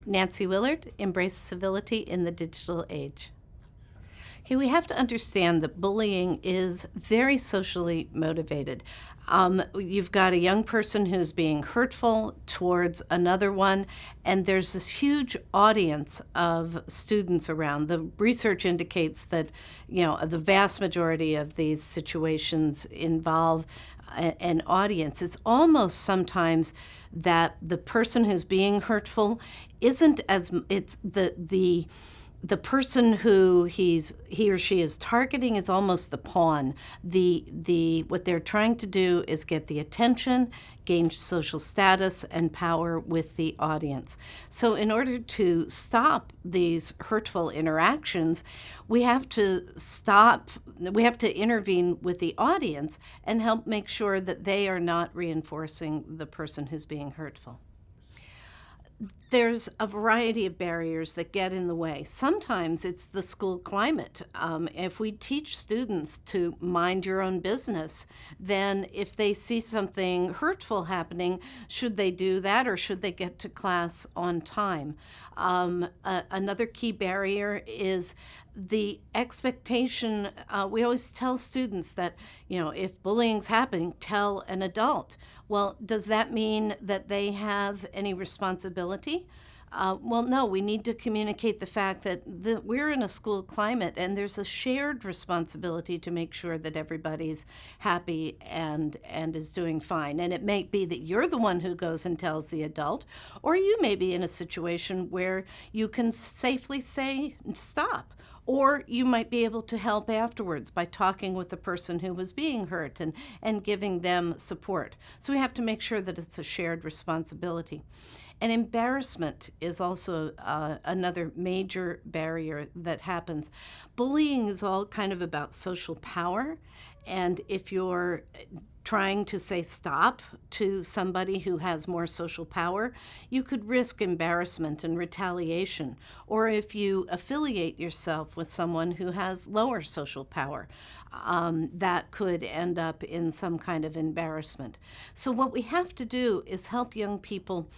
Nancy Willard, Embrace Civility in the Digital Age. Okay, we have to understand that bullying is very socially motivated. You've got a young person who's being hurtful towards another one, and there's this huge audience of students around. The research indicates that, the vast majority of these situations involve an audience. It's almost sometimes that the person who's being hurtful isn't as it's the person who he or she is targeting is almost the pawn. What they're trying to do is get the attention, gain social status and power with the audience. So in order to stop these hurtful interactions, we have to intervene with the audience and help make sure that they are not reinforcing the person who's being hurtful. There's a variety of barriers that get in the way. Sometimes it's the school climate. If we teach students to mind your own business, then if they see something hurtful happening, should they do that or should they get to class on time? Another key barrier is the expectation. We always tell students that, if bullying's happening, tell an adult. Well, does that mean that they have any responsibility? Well, no, we need to communicate the fact that we're in a school climate and there's a shared responsibility to make sure that everybody's happy and is doing fine. And it may be that you're the one who goes and tells the adult, or you may be in a situation where you can safely say, stop. Or you might be able to help afterwards by talking with the person who was being hurt and giving them support. So we have to make sure that it's a shared responsibility. And embarrassment is also another major barrier that happens. Bullying is all kind of about social power. And if you're trying to say stop to somebody who has more social power, you could risk embarrassment and retaliation. Or if you affiliate yourself with someone who has lower social power, that could end up in some kind of embarrassment. So what we have to do is help young people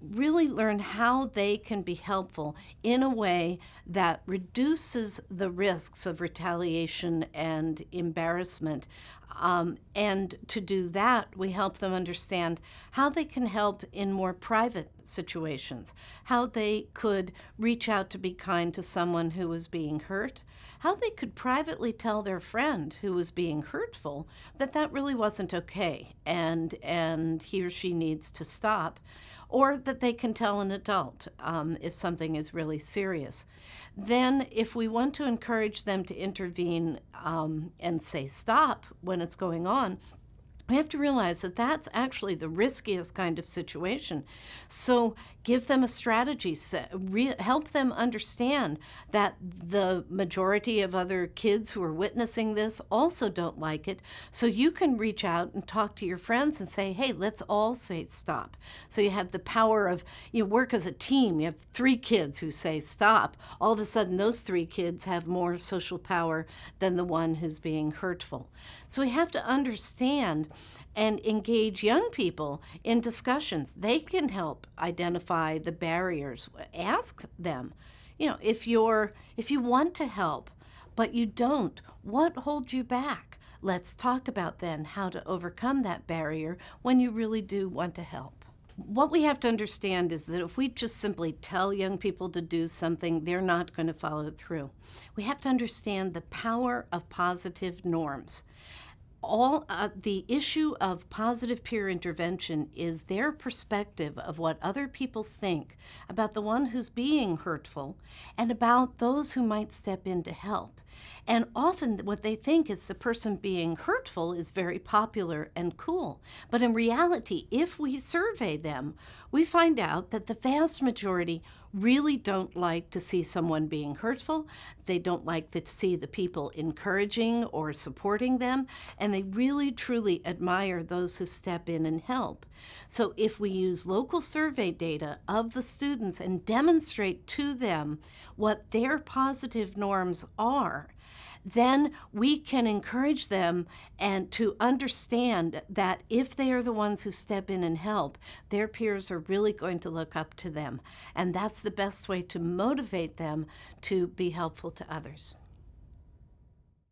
really learn how they can be helpful in a way that reduces the risks of retaliation and embarrassment. And to do that, we help them understand how they can help in more private situations, how they could reach out to be kind to someone who was being hurt, how they could privately tell their friend who was being hurtful that really wasn't okay and he or she needs to stop, or that they can tell an adult if something is really serious. Then if we want to encourage them to intervene and say stop when it's going on, we have to realize that that's actually the riskiest kind of situation. So give them a strategy, help them understand that the majority of other kids who are witnessing this also don't like it. So you can reach out and talk to your friends and say, hey, let's all say stop. So you have the power of, work as a team. You have 3 kids who say stop. All of a sudden, those 3 kids have more social power than the one who's being hurtful. So we have to understand and engage young people in discussions. They can help identify the barriers. Ask them, if you want to help, but you don't, what holds you back? Let's talk about then how to overcome that barrier when you really do want to help. What we have to understand is that if we just simply tell young people to do something, they're not going to follow it through. We have to understand the power of positive norms. The issue of positive peer intervention is their perspective of what other people think about the one who's being hurtful and about those who might step in to help. And often what they think is the person being hurtful is very popular and cool. But in reality, if we survey them, we find out that the vast majority really don't like to see someone being hurtful. They don't like to see the people encouraging or supporting them, and they really truly admire those who step in and help. So if we use local survey data of the students and demonstrate to them what their positive norms are, more, then we can encourage them and to understand that if they are the ones who step in and help, their peers are really going to look up to them. And that's the best way to motivate them to be helpful to others.